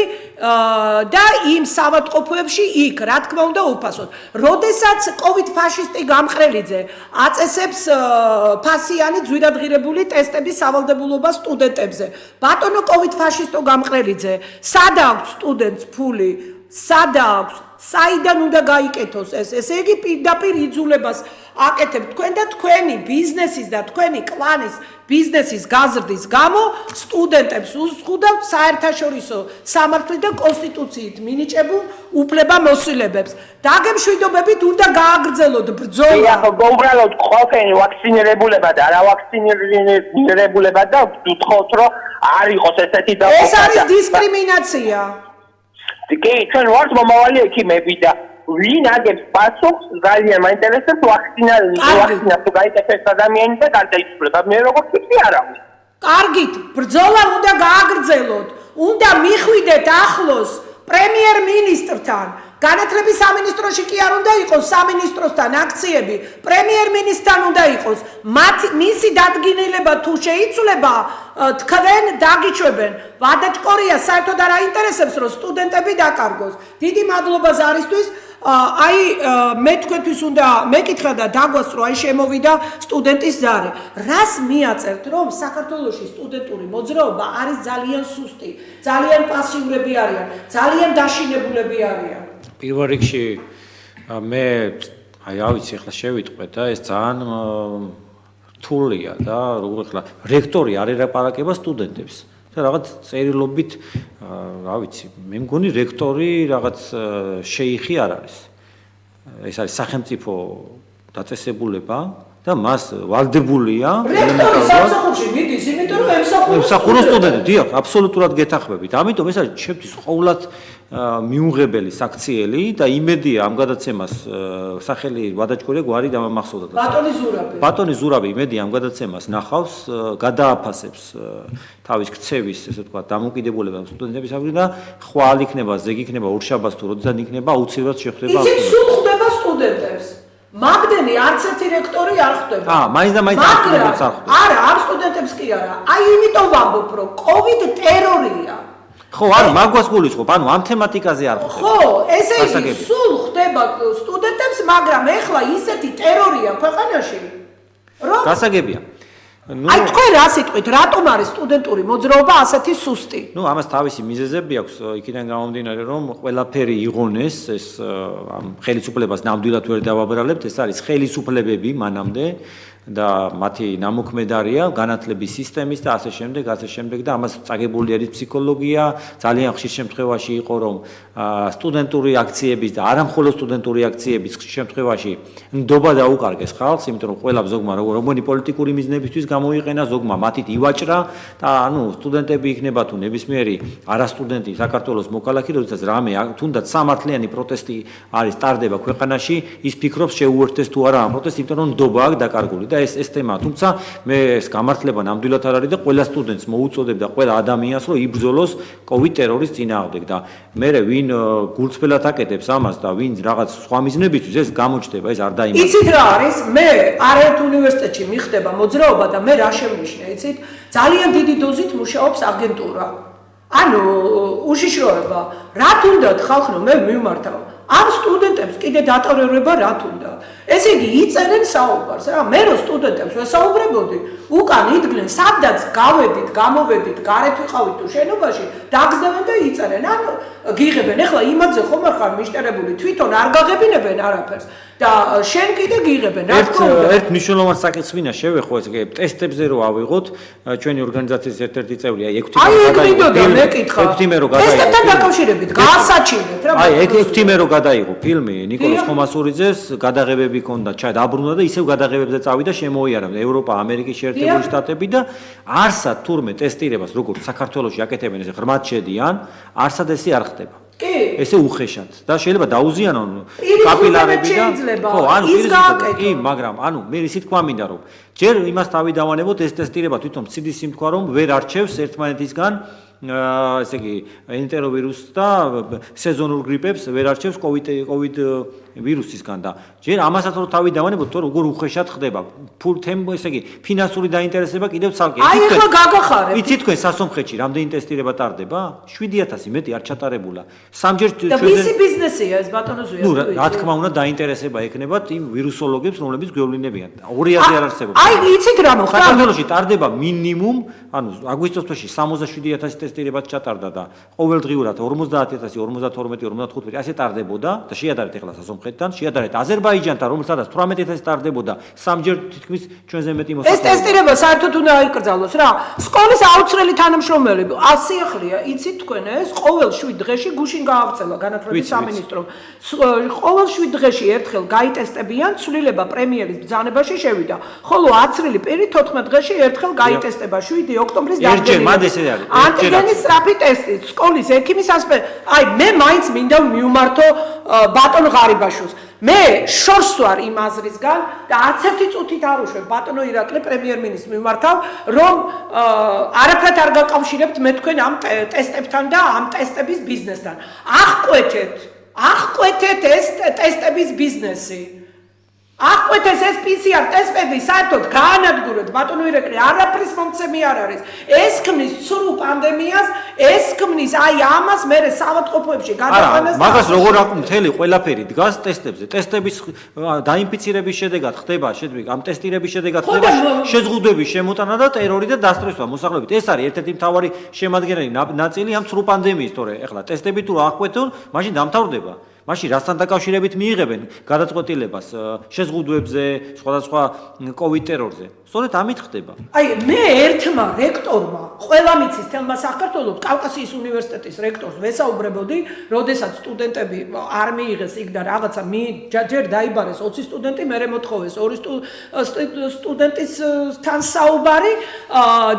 და იმ საავადმყოფოებში იქ, რა თქმა უნდა, უფასოდ. როდესაც COVID ფაშისტი გამყრელიძე აწესებს ფასიანი ძვირადღირებული ტესტების სავალდებულობა სტუდენტებზე. ბატონო COVID ფაშისტო გამყრელიძე, სად აქვს სტუდენტს ფული? სად აქვს? საიდან უნდა გაიკეთოს ეს? ესე იგი პირდაპირ იძულებას აკეთებ თქვენ და თქვენი ბიზნესის და თქვენი კლანის ბიზნესის გაზრდის გამო სტუდენტებს უზღუდავთ საერთაშორისო სამართლით და კონსტიტუციით მინიჭებულ უფლებამოსილებებს. დაგემშვიდობებით უნდა გააგრძელოთ ბრძოლა. უბრალოდ ყველანი ვაქცინირებულება და არა ვაქცინირებულება და ვთხოვთ რომ არ იყოს ესეთი და ეს არის დისკრიმინაცია. კი, ჩვენ ვართ მომავალი ექიმები და ვინ აგებს პასუხს ძალიან მაინტერესებს ვაქცინა თუ გაიკეთეს ადამიანი და გარდაიცვალა. მე როგორც ვთქვი არავის. კარგით, ბრძოლა უნდა გააგრძელოთ. უნდა მიხვიდეთ ახლოს პრემიერ-მინისტრთან. განათლების სამინისტროში კი არ უნდა იყოს სამინისტროსთან აქციები, პრემიერ-მინისტრთან უნდა იყოს. მისი დადგენილება თუ შეიცვლება, თქვენ დაგიჩვენებენ. ვადაჭკორია საერთოდ არ აინტერესებს, რომ სტუდენტები დაკარგოს. დიდი მადლობა ზარისთვის. აი მე თქვენთვის უნდა მეკითხა და დაგვასწრო, აი შემოვიდა სტუდენტის ზარი. რას მიაწერთ, რომ საქართველოში სტუდენტური მოძრაობა არის ძალიან სუსტი, ძალიან პასიურები არიან, ძალიან დაშინებულები არიან. პირველ რიგში მე აი რა ვიცი ახლა შევიტყვეთ და ეს ძალიან რთულია და როგორ ახლა რექტორი არ ელაპარაკება სტუდენტებს და რაღაც წერილობით რა ვიცი მე მგონი რექტორი რაღაც შეიხი არ არის. ეს არის სახელმწიფო დაწესებულება და მას ვალდებულია რექტორი სამსახურში მიდის, იმიტომ რომ ემსახურა სტუდენტები, დიახ, აბსოლუტურად გეთანხმებით. ამიტომ ეს არის ჩემთვის ყოველად მიუღებელი საქციელი და იმედია ამ გადაცემას სახელი ვადაჭკორია გვარი დამახსოვდა. ბატონი ზურაბი იმედია ამ გადაცემას ნახავს, გადააფასებს თავის ქცევის, ესე ვთქვათ, დამოკიდებულება სტუდენტებისათვის და ხვალ იქნება, ზეგი იქნება, ურშაბას თუ როდესაც იქნება, აუცილებლად შეხვდება. იცით, სულ ხვდება სტუდენტებს. მაგდენი არც ერთი რექტორი არ ხვდება. მაინც და მაინც არ ხვდება. არა, ამ სტუდენტებს კი არა. აი იმიტომ ვამბობ, რომ COVID ტერორია. ხო, არა, მაგვას გულისხმობ, ანუ ამ თემატიკაზე არ ხვდება. ხო, ესე იგი, სულ ხვდება სტუდენტებს, მაგრამ ეხლა ისეთი ტერორია ქვეყანაში, რომ გასაგებია. აი თქვენ რას იტყვით, რატომ არის სტუდენტური მოძრაობა ასეთი სუსტი? ნუ ამას თავისი მიზეზები აქვს, იქიდან გამომდინარე, რომ ყველაფერი იღონეს, ეს ამ ხელისუფლებას ნამდვილად ვერ დავაბრალებთ, ეს არის ხელისუფლებები მანამდე და მათი ნამოქმედარია განათლების სისტემის და ასე შემდეგ და ამას წაგებული არის ფსიქოლოგია, ძალიან ხშირ შემთხვევაში იყო რომ სტუდენტური აქციების და არამხოლოდ სტუდენტური აქციების შემთხვევაში ნდობა დაუკარგეს ხალხს, იმიტომ რომ ყველა ზოგმა რომელი პოლიტიკური მიზნებისთვის გამოიყენა, ზოგმა მათით ივაჭრა და სტუდენტები იქნება თუ ნებისმიერი არასტუდენტი საქართველოს მოქალაქე, როდესაც რამე თუნდაც სამართლიანი პროტესტი არის ტარდება ქვეყანაში, ის ფიქრობს შეუერთდეს თუ არა ამ პროტესტს, იმიტომ რომ ნდობა აქვს დაკარგული. და ეს თემა, თუმცა მე ეს გამართლება ნამდვილად არ არის და ყველა სტუდენტს მოუწოდებ და ყველა ადამიანს რომ იბრძოლოს COVID ტერორის წინააღმდეგ და მე ვინ გულწრფელად აკეთებს ამას და ვინ რაღაც სხვა მიზნებისთვის ეს გამოჩნდება, ეს არ დაიმართა. იცით რა არის? მე არაერთ უნივერსიტეტში მიხდება მოძრაობა და მე რა შემნიშნე, იცით? ძალიან დიდი დოზით მუშაობს აგენტურა. ანუ უშიშროება, რა თუნდაც ხალხო მე მიმართავ. ამ სტუდენტებს კიდე დატოვება რა თუნდა. ესე იგი იწერენ საუბარს რა. მე რო სტუდენტებს ვესაუბრებოდი, უკან იდგნენ, სადაც გავედით, გამოვედით, გარეთ ვიყავით თუ შენობაში, დაგზავნენ და იწერენ. ანუ გიღებენ. ეხლა იმაზე ხომ არ ხარ მიშტერებული, თვითონ არ გაღებინებენ არაფერს და შენ კიდე გიღებენ. რა თქმა უნდა. ერთ მნიშვნელოვან საკითხს ვინა შევეხო, ესე იგი ტესტებზე რო ავიღოთ, ჩვენი ორგანიზაციის ერთ-ერთი წევრი, აი 6 მე რო გადაიღო. ტესტებთან დაკავშირებით გაასაჩინეთ რა. აი 6 მე რო გადაიღო ფილმი ნიკოლოზ ხომასურიძეს, გადაღებები ჰქონდა, დაბრუნდა და ისევ გადაღებებზე წავიდა, შემოიარა ევროპა, ამერიკის შეერთებული შტატები და არსად თურმე ტესტირებას როგორც საქართველოში აკეთებენ, ესე ღრმად შედიან, არსად ესე არ ხდება. ესე უხეშად და შეიძლება დაუზიანონ კაპილარები და ხო, ანუ კი, მაგრამ ანუ მე ისე თქვა მინდა რომ ჯერ იმას თავი დავანებოთ ეს ტესტირება თვითონ CDC თქვა რომ ვერ არჩევს ერთმანეთისგან ესე იგი ენტეროვირუსს და სეზონურ გრიპებს ვერ არჩევს COVID ვირუსისგან და ჯერ ამასაც რომ თავი დავანებოთ თუ როგორ უხეშად ხდება ფულ თემ ესე იგი ფინანსური დაინტერესება კიდევ ცალკე აი ახლა გაგახარებ იცით თქვენ სასომხეთში რამდენი ტესტირება ტარდება 7000 მეტი არ ჩატარებულა სამჯერ და ვისი ბიზნესია ეს ბატონო ზუია ნუ რა თქმა უნდა დაინტერესება ექნებათ იმ ვირუსოლოგებს რომლებიც გვევლინებიან 2000 არ არსებობს აი იცით რა მოხდა საქართველოში ტარდება მინიმუმ ანუ აგვისტოს თვეში 67000 ტესტირებაც ჩატარდა და ყოველდღიურად 50000 52 55 ასე ტარდებოდა და შეადარეთ ახლა სასომხეთთან შეადარეთ აზერბაიჯანთან რომელსაც 18000 ტარდებოდა სამჯერ თითქმის ჩვენზე მეტი მოსახლეობა ეს ტესტირება საერთოდ უნდა აიკრძალოს რა სკოლის აუცილებელი თანამშრომელი 100 ახლია იცით თქვენ ეს ყოველ 7 დღეში გუშინ გააღწევა განათლების სამინისტრომ ყოველ 7 დღეში ერთხელ გაიტესტებიან ცვლილება პრემიერის ბრძანებაში შევიდა ხოლო 10 პირი 14 დღეში ერთხელ გაიტესტება 7 ოქტომბრის დადგენილი ანტიგენის სწრაფი ტესტი სკოლის ექიმის აი მე მაინც მინდა მივმართო ბატონ ღარიბაშვილს მე შორს ვარ იმ აზრისგან და 11 წუთით არ უშვებ ბატონო ირაკლი პრემიერ-მინისტრს მიმართავ რომ არაფრად არ გაკავშირებთ მე თქვენ ამ ტესტებთან და ამ ტესტების ბიზნესთან აღკვეთეთ ეს ტესტების ბიზნესი აღკვეთეს ეს PCR ტესტები საერთოდ გაანადგურეთ ბატონო ირაკლი არაფრის მომცემი არ არის ეს ქმნის ცრუ პანდემიას ეს ქმნის აი ამას მე საავადმყოფოებში გადაყვანას მაგას როგორ აქვს მთელი ყველაფერი დგას ტესტებზე ტესტების დაინფიცირების შედეგად ხდება ამ ტესტირების შედეგად ხდება შეზღუდვების შემოტანა და ტერორი და დასწრესვა მოსახლეობით ეს არის ერთ-ერთი მთავარი შემადგენელი ნაწილი ამ ცრუ პანდემიის თორე ეხლა ტესტები თუ აღკვეთონ მაშინ დამთავრდება მაშინ რასთან დაკავშირებით მიიღებენ გადაწყვეტილებას შეზღუდვებზე, სხვადასხვა COVID ტერორზე. სწორედ ამით ხდება. აი მე ერთმა რექტორმა, ყველა მიცის თელმა საქართველოს კავკასიის უნივერსიტეტის რექტორს ვესაუბრებოდი, როდესაც სტუდენტები არ მიიღეს იქ და რაღაცა ჯერ დაიბარეს 20 სტუდენტი, მერე მოთხოვეს 2 სტუდენტისთან საუბარი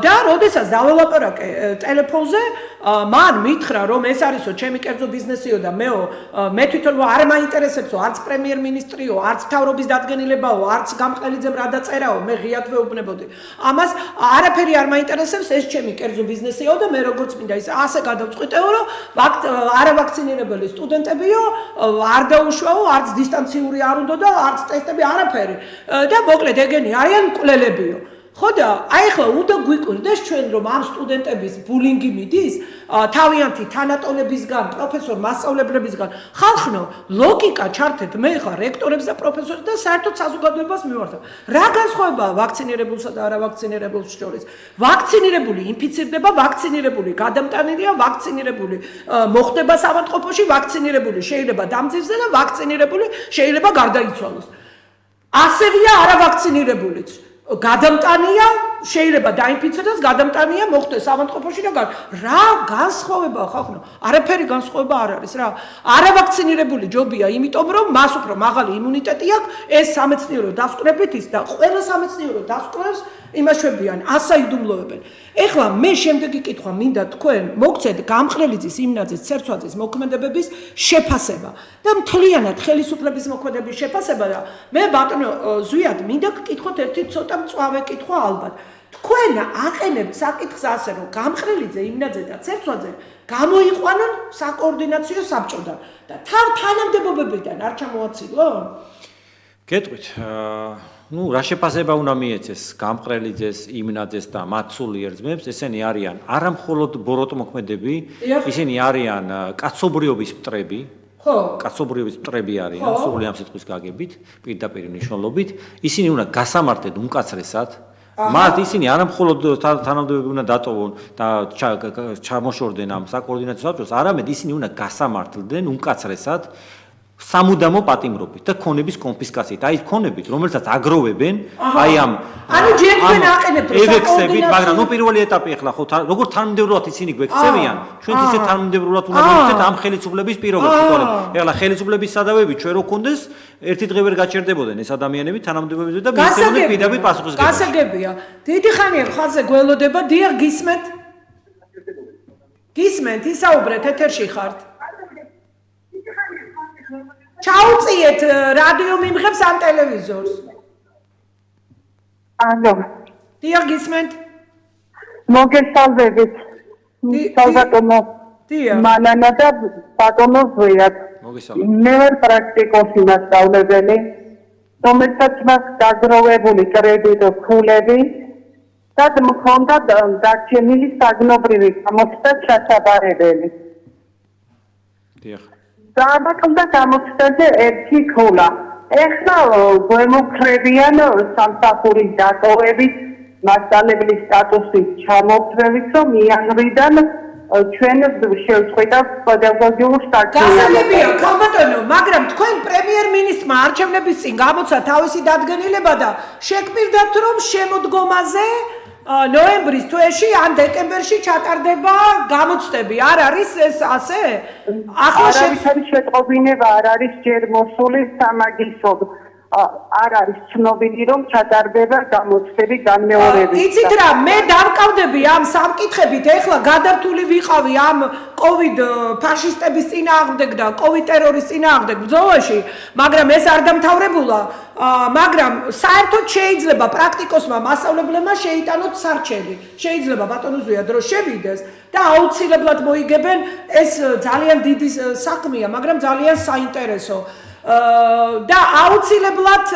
და როდესაც დაველაპარაკე ტელეფონზე, მან მითხრა რომ ეს არისო ჩემი კერძო ბიზნესიო და მე თვითონ არ მაინტერესებსო არც პრემიერ-მინისტრიო, არც მთავრობის დადგენილებაო, არც გამყრელიძემ რა დაწერაო, მე ღიად ვეუბნებოდი. ამას არაფერი არ მაინტერესებს, ეს ჩემი კერძო ბიზნესიო და მე როგორც მინდა ის ასე გადავწყვიტეო, რომ არავაქცინირებელი სტუდენტებიო, არ დაუშვაო, არც დისტანციური არ უნდა და არც ტესტები არაფერი. და მოკლედ ეგენი არიან მკვლელებიო. ხო და აი ახლა უნდა გვიკვირდეს ჩვენ რომ ამ სტუდენტების ბულინგი მიდის თავიანთი თანატოლებისგან, პროფესორ მასწავლებლებისგან. ხალხნო, ლოგიკა ჩართეთ, მე ხარ რექტორებს და პროფესორებს და საერთოდ საზოგადოებას მივართავ. რა განსხვავებაა ვაქცინირებულსა და არავაქცინირებულს შორის? ვაქცინირებული ინფიცირდება, ვაქცინირებული გადამტანილია, ვაქცინირებული მოხდება სამართყოფოში, ვაქცინირებული შეიძლება დამძიმსდეს და ვაქცინირებული შეიძლება გარდაიცვალოს. ასევეა არავაქცინირებულიც. გადამტანია, შეიძლება დაინფიცირდეს, გადამტანია, მოხდეს სამართყოფოში და რა განსხვავებაა ხალხო? არაფერი განსხვავება არ არის რა. არავაქცინირებული ჯობია, იმიტომ რომ მას უფრო მაღალი იმუნიტეტი აქვს, ეს სამეცნიერო დასკვნებით ის და ყველა სამეცნიერო დასკვნებს იმაშვებიან, ასაიდუმლოებენ. ეხლა მე შემდეგი კითხვა მინდა თქვენ მოგცეთ გამყრელიძის, იმნაძის, ცერცვაძის მოქმედებების შეფასება და მთლიანად ხელისუფლების მოქმედების შეფასება და მე ბატონო ზვიად მინდა გკითხოთ ერთი ცოტა მწვავე კითხვა ალბათ. თქვენ აყენებთ საკითხს ასე რომ გამყრელიძე, იმნაძე და ცერცვაძე გამოიყვანონ საკოორდინაციო საბჭოდან და თანამდებობებიდან არ ჩამოაცილონ? გეტყვით, რა შეფასება უნდა მიეცეს გამყრელიძეს, იმნაძეს და მათ სულიერ ძმებს, ესენი არიან არა მხოლოდ ბოროტმოქმედები, ისინი არიან კაცობრიობის მტრები, ხო, კაცობრიობის მტრები არიან, სრული ამ სიტყვის გაგებით, პირდაპირ მნიშვნელობით, ისინი უნდა გასამართლდნენ უმკაცრესად, მათ ისინი არა მხოლოდ თანამდებობები უნდა დატოვონ და ჩამოშორდნენ ამ საკოორდინაციო საბჭოს, არამედ ისინი უნდა გასამართლდნენ უმკაცრესად სამუდამო პატიმრობით და ქონების კონფისკაციით. აი ქონებით, რომელსაც აგროვებენ, აი ამ ანუ ჯერ თქვენ აყენებთ ევექსებით, მაგრამ ნუ პირველი ეტაპი ახლა ხო როგორ თანამდებობად ისინი გვექცევიან, ჩვენ ისე თანამდებობად უნდა მივიქცეთ ამ ხელისუფლების პირობებში, თორემ ეხლა ხელისუფლების სადავეები ჩვენ რო გქონდეს, ერთი დღე ვერ გაჩერდებოდნენ ეს ადამიანები თანამდებობებზე და მიეცემდნენ პირდაპირ პასუხისგებლობას. გასაგებია. დიდი ხანია ხალხზე გველოდება, დიახ გისმენთ? გისმენთ, ისაუბრეთ, ეთერში ხართ. ჩაუწიეთ რადიო მიმღებს ან ტელევიზორს. ალო. დიახ გისმენთ? მოგესალმებით. ბატონო. დიახ. მანანა და ბატონო ზოიათ. მოგესალმებით. მე ვარ პრაქტიკოსი მასწავლებელი, რომელსაც მაქვს დაგროვებული კრედიტო ფულები და მქონდა დარჩენილი საგნობრივი გამოცდა ჩასაბარებელი. დიახ. დაამატა გამოცდაზე ერთი ქულა. ეხლა გვემუქრებიან სამსახურის დატოვებით, მასწავლებლის სტატუსის ჩამოთვლით, რომ იანვრიდან ჩვენ შევწყვეტავთ პედაგოგიურ საქმიანობას. გასაგებია, ხალბატონო, მაგრამ თქვენ პრემიერ-მინისტრმა არჩევნების წინ გამოცა თავისი დადგენილება და შეგპირდათ, რომ შემოდგომაზე ნოემბრის თვეში ან დეკემბერში ჩატარდება გამოცდები. არ არის ეს ასე? ახლა შეტყობინება არ არის ჯერ მოსული სამაგისტროდ. არ არის ცნობილი რომ ჩატარდება გამოცდები განმეორებით. იცით რა, მე დავკავდები ამ სამკითხებით, ეხლა გადართული ვიყავი ამ კოვიდ ფაშისტების წინააღმდეგ და კოვიდ ტერორის წინააღმდეგ ბრძოლაში, მაგრამ ეს არ დამთავრებულა. მაგრამ საერთოდ შეიძლება პრაქტიკოსმა მასწავლებლებმა შეიტანოთ სარჩელი. შეიძლება ბატონო ზვია დრო შევიდეს და აუცილებლად მოიგებენ, ეს ძალიან დიდი საქმეა, მაგრამ ძალიან საინტერესო. და აუცილებლად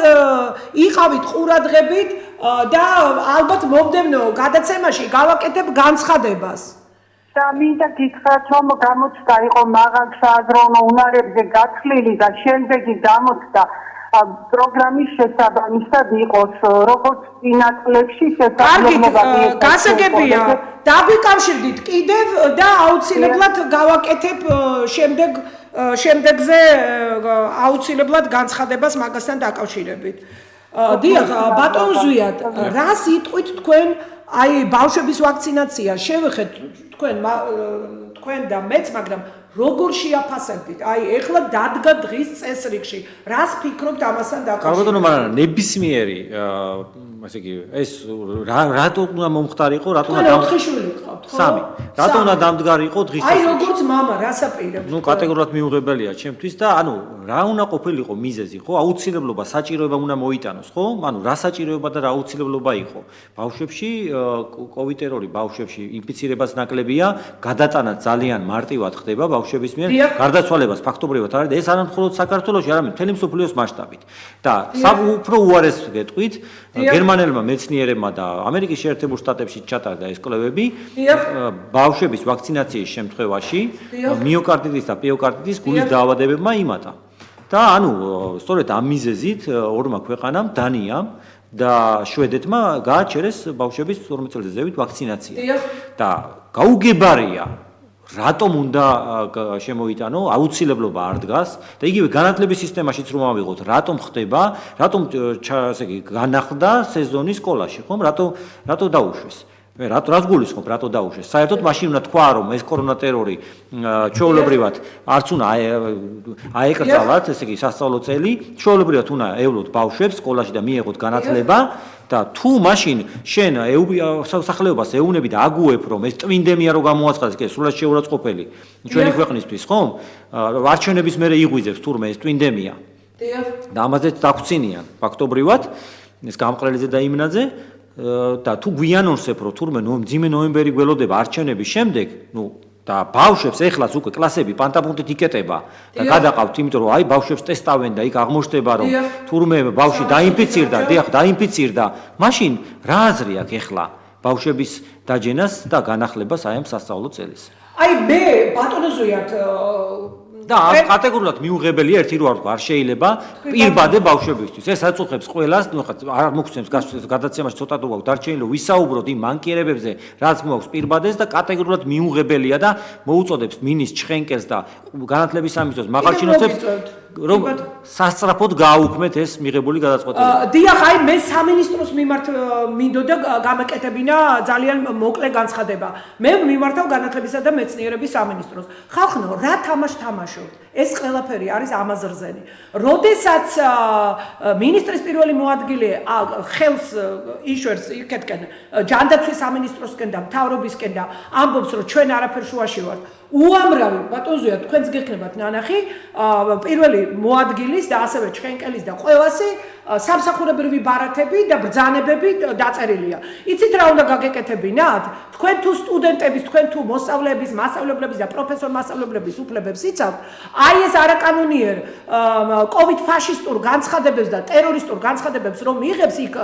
იყავით ყურადღებით და ალბათ მომდევნო გადაცემაში გავაკეთებ განცხადებას. და მინდა გითხრათ, რომ გამოცდა იყო მაღალ სააზროვნო უნარებზე გათვლილი და შემდეგი გამოცდა პროგრამის შესაბამისად იყოს, როგორც წინა წლებში შესაძლებლობა მიეცა. გასაგებია, დაგვიკავშირდით კიდევ და აუცილებლად გავაკეთებ შემდეგზე აუცილებლად განცხადებას მაგასთან დაკავშირებით. დიახ, ბატონ ზვიად, რა სიტყვით თქვენ აი ბავშვების ვაქცინაცია შევეხეთ თქვენ და მეც, მაგრამ როგორ შეაფასებდით? აი ეხლა დადგა დღის წესრიგში. რას ფიქრობთ ამასთან დაკავშირებით? ბატონო, მაგრამ ნებისმიერი ასე იგი ეს რატო უნდა მომხდარიყო, რატო უნდა ოთხიშვილი გყავთ, ხო? სამი. რატო უნდა დამდგარიყო დღის აი როგორც мама, რას აპირებთ? ნუ კატეგორიულად მიუღებელია ჩემთვის და ანუ რა უნდა ყოფილიყო მიზეზი, ხო? აუცილებლობა, საჭიროება უნდა მოიტანოს, ხო? ანუ რა საჭიროება და რა აუცილებლობა იყო? ბავშვებში კოვიდ ტერორი ბავშვებში ინფიცირებას ნაკლებია, გადატანა ძალიან მარტივად ხდება ბავშვების მიერ, გარდაცვალებას ფაქტობრივად არ არის, ეს არა მხოლოდ საქართველოში, არამედ მთელი მსოფლიოს მასშტაბით. და უფრო უარეს გეტყვით, გერმანელმა მეცნიერებმა და ამერიკის შეერთებულ შტატებში ჩატარდა ეს კვლევები ბავშვების ვაქცინაციის შემთხვევაში მიოკარდიტის და პიოკარდიტის გულის დაავადებებმა იმატა. და ანუ სწორედ ამ მიზეზით ორმა ქვეყანამ დანიამ და შვედეთმა გააჩერეს ბავშვების 12 წელზე ზევით ვაქცინაცია. და გაუგებარია რატომ უნდა შემოიტანო, აუცილებლობა არ დგას და იგივე განათლების სისტემაშიც რომ ავიღოთ, რატომ ხდება, რატომ ასე იგი განახლდა სეზონი სკოლაში, ხომ? რატო დაუშვეს? რას გულისხმობ, რატო დაუშვეს? საერთოდ მაშინ უნდა თქვა, რომ ეს კორონა ტერორი ჩვეულებრივად არც უნდა აეკრძალათ, ესე იგი სასწავლო წელი, ჩვეულებრივად უნდა ევლოთ ბავშვებს სკოლაში და მიეღოთ განათლება და თუ მაშინ შენ სახლებობას ეუნები და აგუებ, რომ ეს ტვინდემია რო გამოაცხადეს, კი სულად შეურაცხყოფელი ჩვენი ქვეყნისთვის, ხომ? არჩევნების მერე იღვიძებს თურმე ეს ტვინდემია. და ამაზე დაგვრცინიან ფაქტობრივად ეს გამყრელიძე და იმნაძე და თუ გვიანონსებ რომ თურმე მძიმე ნოემბერი გველოდება არჩევნების შემდეგ, და ბავშვებს ეხლაც უკვე კლასები პანტაპუნქტით იკეტება და გადაყავთ, იმიტომ რომ აი ბავშვებს ტესტავენ და იქ აღმოჩნდება რომ თურმე ბავშვი დაინფიცირდა, მაშინ რა აზრი აქვს ეხლა ბავშვების დაჯენას და განახლებას აი ამ სასწავლო წელის? აი მე ბატონო ზვიად და კატეგორიულად მიუღებელია ერთი რო არ ვთქვა, არ შეიძლება პირბადე ბავშვებისთვის. ეს აწუხებს ყველას, არ მოგცემს გადაცემაში ცოტა თუ გვაქვს დარჩენილი, რომ ვისაუბროთ იმ მანკიერებებზე, რაც გვაქვს პირბადეს და კატეგორიულად მიუღებელია და მოუწოდებს მინის ჩხენკელს და განათლების სამინისტროს მაღალჩინოსებს რომ სასწრაფოდ გააუქმეთ ეს მიღებული გადაწყვეტილება. დიახ, აი მე სამინისტროს მიმართ მინდოდა გამეკეთებინა ძალიან მოკლე განცხადება. მე მიმართავ განათლებისა და მეცნიერების სამინისტროს. ხალხო, რა თამაშობთ? ეს ყველაფერი არის ამაზრზენი. როდესაც მინისტრის პირველი მოადგილე ხელს იშვერს იქეთკენ ჯანდაცვის სამინისტროსკენ და მთავრობისკენ და ამბობს, რომ ჩვენ არაფერ შუაში ვართ. უამრავი ბატონზეა თქვენს გექნებათ ნანახი პირველი მოადგილის და ასევე ჩხენკელის და ყველასი სამსახურებრივი ბარათები და ბრძანებები დაწერილია. იცით რა უნდა გაგეკეთებინათ? თქვენ თუ სტუდენტების, თქვენ თუ მოსწავლეების, მასწავლებლების და პროფესორ-მასწავლებლების უფლებებს იცავთ, აი ეს არაკანონიერ კოვიდ ფაშისტურ განცხადებებს და ტერორისტულ განცხადებებს რომ იღებს იქ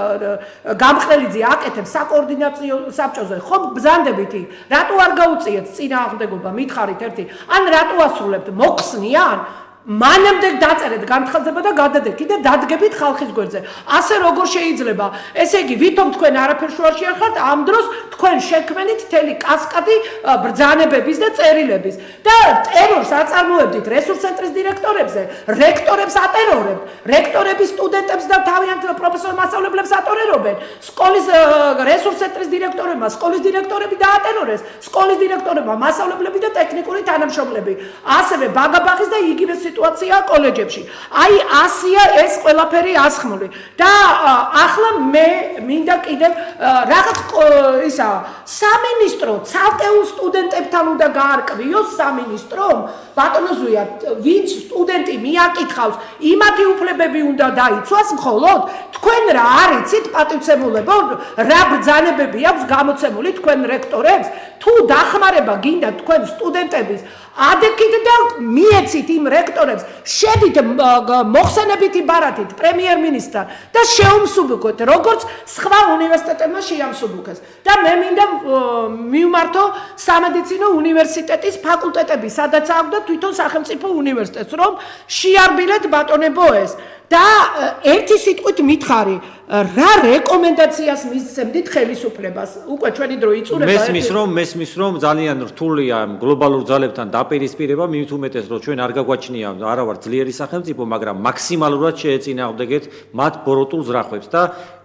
გამყრელიძე აკეთებს საკოორდინაციო საბჭოზე, ხომ ბრძანდებით იქ? რატო არ გაუწიეთ წინააღმდეგობა? მითხარით ერთი, ან რატო ასრულებთ? მოხსნიან? მანამდე დაწერეთ განცხადება და გადადეთ და დადგებით ხალხის გვერდზე. ასე როგორ შეიძლება? ესე იგი, ვითომ თქვენ არაფერ შუაში არ ხართ, ამ დროს თქვენ შექმნით მთელი კასკადი ბრძანებების და წერილების და ტერორს აწარმოებდით რესურს ცენტრის დირექტორებზე, რექტორებს ატერორებთ, რექტორები სტუდენტებს და თავიანთ პროფესორ-მასწავლებლებს ატერორებენ, სკოლის რესურს ცენტრის დირექტორებმა, სკოლის დირექტორები დაატერორეს, სკოლის დირექტორებმა, მასწავლებლები და ტექნიკური თანამშრომლები, ასევე ბაგაბაღის და იგივე სიტუაცია კოლეჯებში. აი ასია ეს ყველაფერი ასხმული. და ახლა მე მინდა კიდევ რაღაც ისა სამინისტრო ცალკეულ სტუდენტებთან უნდა გაარკვიოს სამინისტრომ, ბატონო ზვია, ვინც სტუდენტი მიაკითხავს, იმათი უფლებები უნდა დაიცვას მხოლოდ. თქვენ რა არიცით პატივცემულებო, რა ბრძანებები აქვს გამოცემული თქვენ რექტორებს, თუ დახმარება გინდა თქვენ სტუდენტების ადექით და მიეცით იმ რექტორებს, შედით მოხსენებითი ბარათით პრემიერ-მინისტრთან და შეუმსუბუქოთ, როგორც სხვა უნივერსიტეტებმა შეამსუბუქეს. და მე მინდა მივმართო სამედიცინო უნივერსიტეტის ფაკულტეტები, სადაც აქვს და თვითონ სახელმწიფო უნივერსიტეტს, რომ შეარბილეთ ბატონებო ეს. და ერთი სიტყვით მითხარი, რა რეკომენდაციას მისცემდით ხელისუფლებას? უკვე ჩვენი დრო იწურება. მესმის რომ ძალიან რთულია გლობალურ ძალებთან დაპირისპირება, მით უმეტეს რომ ჩვენ არ გაგვაჩნია არა ვარ ძლიერი სახელმწიფო, მაგრამ მაქსიმალურად შეეწინააღმდეგეთ მათ ბოროტულ ზრახვებს და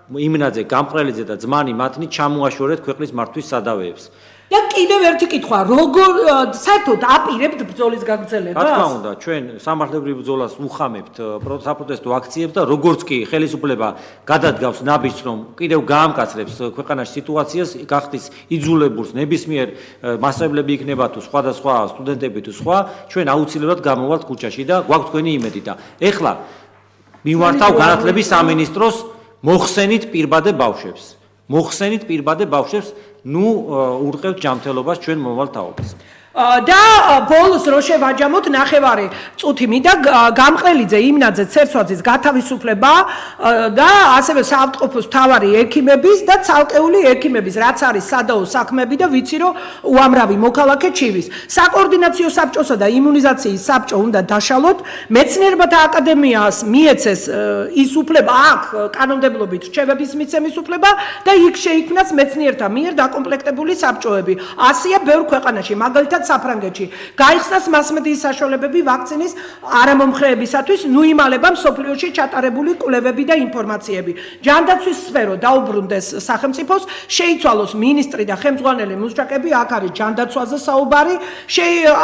იმნაძე, გამყრელიძე და ძმანი მათნი ჩამოაშორეთ ქვეყნის მართვის სადავეებს. და კიდევ ერთი კითხვა, როგორ საერთოდ აპირებთ ბრძოლის გაგრძელებას? რა თქმა უნდა, ჩვენ სამართლებრივ ბრძოლას უხამებთ საპროტესტო აქციებს და როგორც კი ხელისუფლება გადადგავს ნაბიჯს, რომ კიდევ გაამკაცრებს ქვეყანაში სიტუაციას, გახდის იძულებულს ნებისმიერ მასწავლებლები იქნება თუ სხვადასხვა სტუდენტები თუ სხვა, ჩვენ აუცილებლად გამოვალთ ქუჩაში და გვაქვს თქვენი იმედი და ეხლა მივმართავ განათლების სამინისტროს მოხსენით პირბადე ბავშვებს. ნუ ურყევთ ჯანმრთელობას ჩვენ მომავალ თაობას. და ბოლოს რო შევაჯამოთ ნახევარი წუთი მინდა გამყრელიძე იმნაძე ცერცვაძის გათავისუფლება და ასევე საავადმყოფოს მთავარი ექიმების და ცალკეული ექიმების რაც არის სადაო საქმეები და ვიცი რომ უამრავი მოქალაქე ჩივის საკოორდინაციო საბჭოსა და იმუნიზაციის საბჭო უნდა დაშალოთ მეცნიერებათა აკადემიას მიეცეს ის უფლება აქ კანონმდებლობით რჩევების მიცემის უფლება და იქ შეიქმნას მეცნიერთა მიერ დაკომპლექტებული საბჭოები ასია ბევრ ქვეყანაში მაგალითად საფრანგეთში გაიხსნას მასმედიის საშუალებები ვაქცინის არამომხრეებისათვის ნუ იმალება მსოფლიოში ჩატარებული კვლევები და ინფორმაციები ჯანდაცვის სფერო დაუბრუნდეს სახელმწიფოს შეიცვალოს მინისტრი და ხელმძღვანელი მუსჯაკები აქ არის ჯანდაცვაზე საუბარი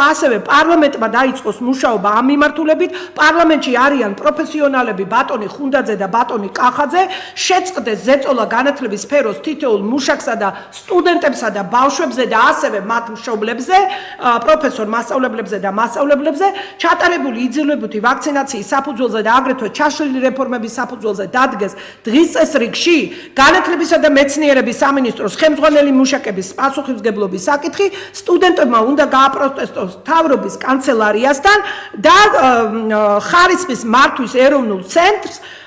ასევე პარლამენტმა დაიწყოს მუშაობა ამ მიმართულებით პარლამენტში არიან პროფესიონალები ბატონი ხუნდაძე და ბატონი კახაძე შეწყდეს ზეწოლა განათლების სფეროს თითოეულ მუშაკსა და სტუდენტებსა და ბავშვებზე და ასევე მათ მშობლებზე პროფესორ მასწავლებლებზე და მასწავლებლებზე ჩატარებული იძულებითი ვაქცინაციის საფუძველზე და აგრეთვე ჩაშლილი რეფორმების საფუძველზე დადგეს დღის წესრიგში განათლებისა და მეცნიერების სამინისტროს ხელმძღვანელი მუშაკების პასუხისმგებლობის საკითხი სტუდენტებმა უნდა გააპროტესტოს მთავრობის კანცელარიასთან და ხარისხის მართვის ეროვნულ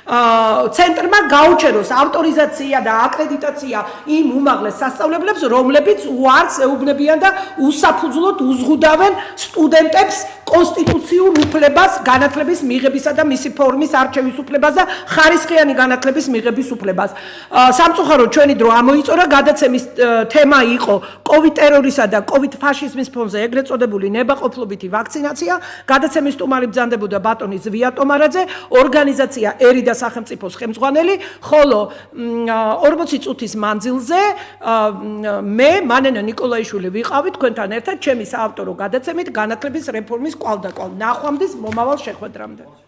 ცენტრმა გაუჩეროს ავტორიზაცია და აკრედიტაცია იმ უმაღლეს სასწავლებლებს რომლებიც უარს ეუბნებიან და უსაფუძვლოდ უზღუდავენ სტუდენტებს კონსტიტუციურ უფლებას განათლების მიღებისა და მისი ფორმის არჩევის უფლებას და ხარისხიანი განათლების მიღების უფლებას. სამწუხაროდ ჩვენი დრო ამოიწურა გადაცემის თემა იყო კოვიდ ტერორისა და კოვიდ ფაშიზმის ფონზე ეგრეთ წოდებული ნებაყოფლობითი ვაქცინაცია. გადაცემის სტუმარი ბრძანდებოდა ბატონი ზვია ტომარაძე, ორგანიზაცია ერი და სახელმწიფოს ხელმძღვანელი, ხოლო 40 წუთის მანძილზე მე მანენა ნიკოლაიშვილი ვიყავი თქვენთან ერთად ჩემი საავტორო გადაცემით განათლების რეფორმის კვალდაკვალ. ნახვამდის მომავალ შეხვედრამდე.